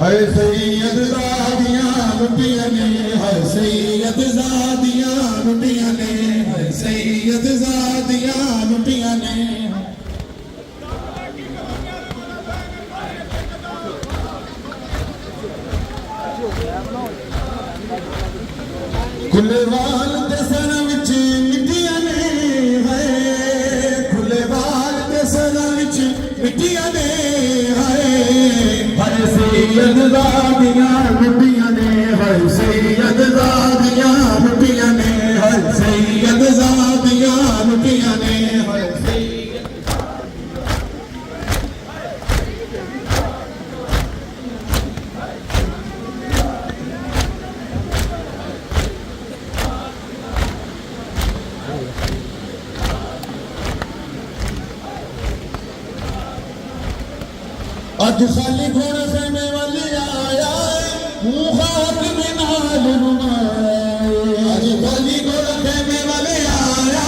है सैयद ज़ादियाँ लुटिया ने, है सैयद ज़ादियाँ लुटिया ने, है सैयद ज़ादियाँ लुटिया ने। खुले वाल ते सर विच मिट्टियां ने, है खुले वाल ते सर विच मिट्टियां ने, है सैयद ज़ादियाँ लुटिया ने, है सैयद ज़ादियाँ लुटिया ने, है सैयद ज़ादियाँ लुटिया ने, है अज खाली घोड़ा खेमे वाले आया, मुँह खाक में नाल नुमाया। अज खाली घोड़ा खेमे वाले आया,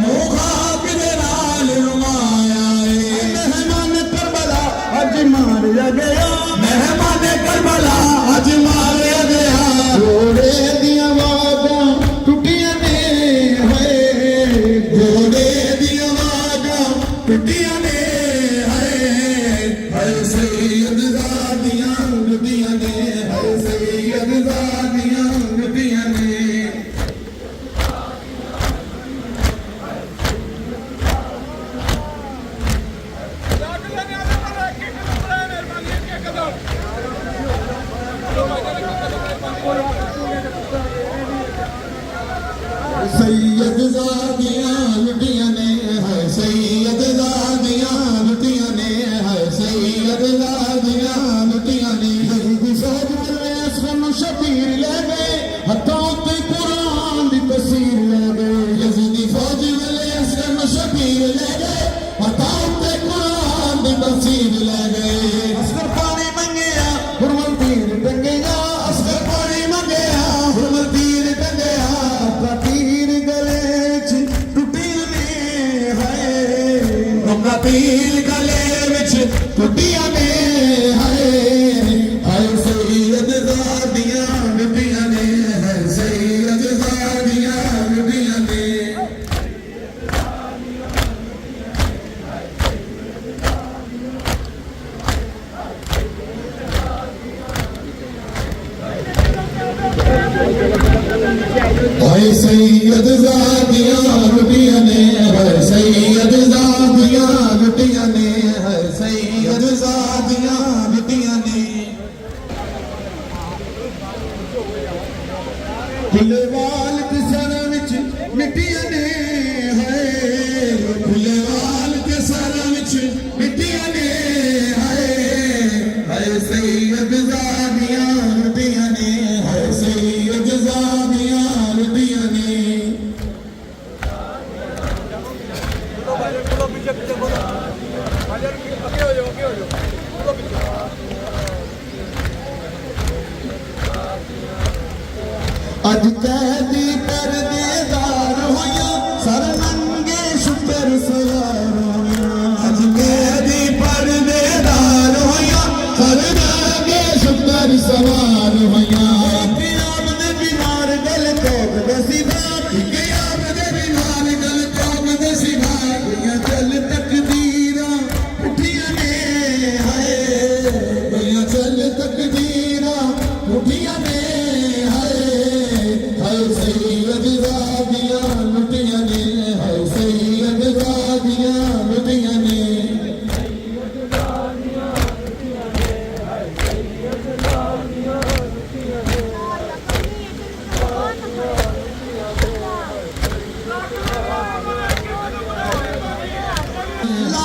मुँह खाक में नाल नुमाया। मेहमान करबला अज मारिया गया, मेहमान करबला अज मारिया गया। घोड़े दियां वागां टुटियां ने, घोड़े दियां वागां टुटियां ने, सैयद ज़ादियाँ लुटिया ने, है सैयद ज़ादियाँ लुटिया ने। सैयद ज़ादियाँ लुटिया ने, है सैयद ज़ादियाँ लुटिया ने, है सैयद ज़ादियाँ लुटिया ने। फौज वाले असलम शबीर ले गए, हथों ते कुरान दी तस्वीर ले गए। यज़ीदी फौज वाले असलम शबीर ले गए, हथों ते कुरान दी तस्वीर ले गए। अस्कर पानी मंगया हुरमल तीर टंगया, अस्कर पानी मंगया हुरमल तीर टंगया। अपना तीर गले च टुटिया ने, है अपना तीर गले विच टुटिया ने, है सैयद ज़ादियाँ लुटिया ने, है सैयद ज़ादियाँ लुटिया ने। है सैयद ज़ादियाँ लुटिया ने, है सैयद ज़ादियाँ लुटिया ने, है सैयद ज़ादियाँ लुटिया ने। खुले वाल ते सर विच मिट्टियां ने, है खुले वाल ते सर विच मिट्टियां ने, है सैयद ज़ादियाँ लुटिया ने, है सैयद ज़ादियाँ लुटिया ने। अज कैदी परदेदार होया, सर नंगे शुक्र सवार होया। अज कैदी परदेदार होया, सर नंगे शुक्र सवार होया। क़याम दे बीमार गल तोक दे सिवार, क़याम दे बीमार गल तोक दे सिवार। चल तकदीरां उठियां ने, है चल तकदीरां उठियां ने, सैयद ज़ादियाँ लुटिया ने, है सैयद ज़ादियाँ लुटिया ने। ला